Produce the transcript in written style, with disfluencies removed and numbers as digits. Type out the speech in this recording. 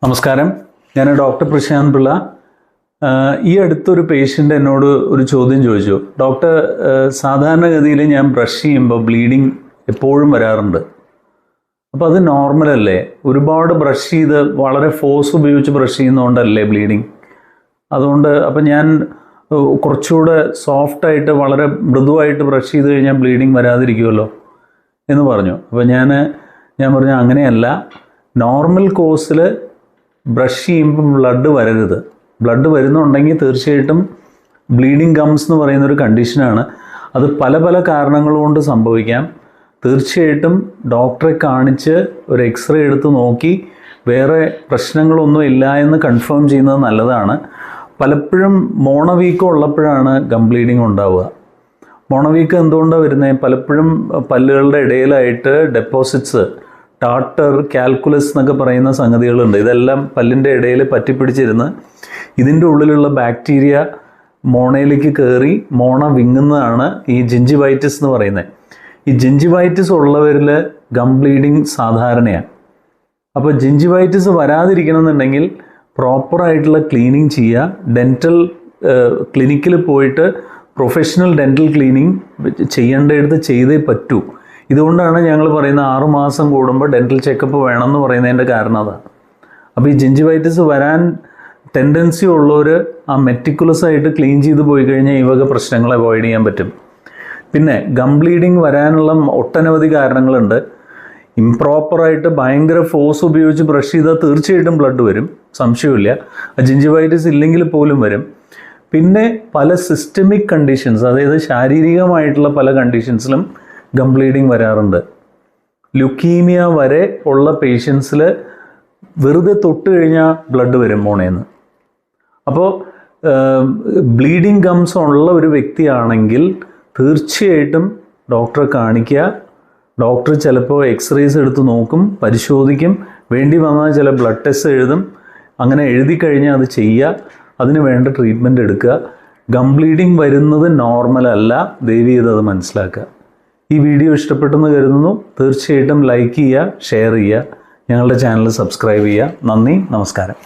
നമസ്കാരം, ഞാൻ ഡോക്ടർ പ്രശാന്ത് പിള്ള. ഈ അടുത്തൊരു പേഷ്യൻ്റ് എന്നോട് ഒരു ചോദ്യം ചോദിച്ചു. ഡോക്ടർ, സാധാരണഗതിയിൽ ഞാൻ ബ്രഷ് ചെയ്യുമ്പോൾ ബ്ലീഡിങ് എപ്പോഴും വരാറുണ്ട്. അപ്പോൾ അത് നോർമലല്ലേ? ഒരുപാട് ബ്രഷ് ചെയ്ത് വളരെ ഫോഴ്സ് ഉപയോഗിച്ച് ബ്രഷ് ചെയ്യുന്നതുകൊണ്ടല്ലേ ബ്ലീഡിങ്? അതുകൊണ്ട് അപ്പം ഞാൻ കുറച്ചുകൂടെ സോഫ്റ്റായിട്ട് വളരെ മൃദുവായിട്ട് ബ്രഷ് ചെയ്ത് കഴിഞ്ഞാൽ ബ്ലീഡിങ് വരാതിരിക്കുമല്ലോ എന്ന് പറഞ്ഞു. അപ്പോൾ ഞാൻ പറഞ്ഞു അങ്ങനെയല്ല. നോർമൽ കോഴ്സിൽ ബ്രഷ് ചെയ്യുമ്പം ബ്ലഡ് വരരുത്. ബ്ലഡ് വരുന്നുണ്ടെങ്കിൽ തീർച്ചയായിട്ടും ബ്ലീഡിങ് ഗംസ് എന്ന് പറയുന്നൊരു കണ്ടീഷനാണ്. അത് പല പല കാരണങ്ങൾ കൊണ്ട് സംഭവിക്കാം. തീർച്ചയായിട്ടും ഡോക്ടറെ കാണിച്ച് ഒരു എക്സ്റേ എടുത്ത് നോക്കി വേറെ പ്രശ്നങ്ങളൊന്നും ഇല്ല എന്ന് കൺഫേം ചെയ്യുന്നത് നല്ലതാണ്. പലപ്പോഴും മോണവീക്കം ഉള്ളപ്പോഴാണ് ഗം ബ്ലീഡിങ് ഉണ്ടാവുക. മോണവീക്കം എന്തുകൊണ്ടാണ് വരുന്നത്? പലപ്പോഴും പല്ലുകളുടെ ഇടയിലായിട്ട് ഡെപ്പോസിറ്റ്സ്, ടാർട്ടർ, കാൽക്കുലസ് എന്നൊക്കെ പറയുന്ന സംഗതികളുണ്ട്. ഇതെല്ലാം പല്ലിൻ്റെ ഇടയിൽ പറ്റിപ്പിടിച്ചിരുന്ന് ഇതിൻ്റെ ഉള്ളിലുള്ള ബാക്ടീരിയ മോണയിലേക്ക് കയറി മോണ വിങ്ങുന്നതാണ് ഈ ജിഞ്ചിവൈറ്റിസ് എന്ന് പറയുന്നത്. ഈ ജിഞ്ചിവൈറ്റിസ് ഉള്ളവരിൽ ഗം ബ്ലീഡിങ് സാധാരണയാണ്. അപ്പോൾ ജിഞ്ചിവൈറ്റിസ് വരാതിരിക്കണമെന്നുണ്ടെങ്കിൽ പ്രോപ്പറായിട്ടുള്ള ക്ലീനിങ് ചെയ്യുക. ഡെൻറ്റൽ ക്ലിനിക്കിൽ പോയിട്ട് പ്രൊഫഷണൽ ഡെൻറ്റൽ ക്ലീനിങ് ചെയ്യേണ്ടടുത്ത് ചെയ്തേ പറ്റൂ. ഇതുകൊണ്ടാണ് ഞങ്ങൾ പറയുന്നത് 6 മാസം കൂടുമ്പോൾ ഡെൻറ്റൽ ചെക്കപ്പ് വേണമെന്ന് പറയുന്നതിൻ്റെ കാരണം അതാണ്. അപ്പോൾ ഈ ജിഞ്ചിവൈറ്റിസ് വരാൻ ടെൻഡൻസി ഉള്ളവർ ആ മെറ്റിക്കുലസ് ആയിട്ട് ക്ലീൻ ചെയ്ത് പോയി കഴിഞ്ഞാൽ ഈ വക പ്രശ്നങ്ങൾ അവോയ്ഡ് ചെയ്യാൻ പറ്റും. പിന്നെ ഗം ബ്ലീഡിങ് വരാനുള്ള ഒട്ടനവധി കാരണങ്ങളുണ്ട്. ഇംപ്രോപ്പറായിട്ട് ഭയങ്കര ഫോഴ്സ് ഉപയോഗിച്ച് ബ്രഷ് ചെയ്താൽ തീർച്ചയായിട്ടും ബ്ലഡ് വരും, സംശയമില്ല. ജിഞ്ചിവൈറ്റിസ് ഇല്ലെങ്കിൽ പോലും വരും. പിന്നെ പല സിസ്റ്റമിക് കണ്ടീഷൻസ്, അതായത് ശാരീരികമായിട്ടുള്ള പല കണ്ടീഷൻസിലും ഗം ബ്ലീഡിങ് വരാറുണ്ട്. ലുക്കീമിയ വരെ ഉള്ള പേഷ്യൻസിൽ വെറുതെ തൊട്ട് കഴിഞ്ഞാൽ ബ്ലഡ് വരും മോണേന്ന്. അപ്പോൾ ബ്ലീഡിങ് ഗംസ് ഉള്ള ഒരു വ്യക്തിയാണെങ്കിൽ തീർച്ചയായിട്ടും ഡോക്ടറെ കാണിക്കുക. ഡോക്ടർ ചിലപ്പോൾ എക്സ്റേസ് എടുത്ത് നോക്കും, പരിശോധിക്കും, വേണ്ടി വന്നാൽ ചില ബ്ലഡ് ടെസ്റ്റ് എഴുതും. അങ്ങനെ എഴുതി കഴിഞ്ഞാൽ അത് ചെയ്യുക, അതിന് വേണ്ട ട്രീറ്റ്മെൻറ്റ് എടുക്കുക. ഗം ബ്ലീഡിങ് വരുന്നത് നോർമലല്ല, ദയവ് ചെയ്ത് അത് മനസ്സിലാക്കുക. ഈ വീഡിയോ ഇഷ്ടപ്പെട്ടെന്ന് കരുതുന്നു. തീർച്ചയായിട്ടും ലൈക്ക് ചെയ്യുക, ഷെയർ ചെയ്യുക, ഞങ്ങളുടെ ചാനൽ സബ്സ്ക്രൈബ് ചെയ്യുക. നന്ദി, നമസ്കാരം.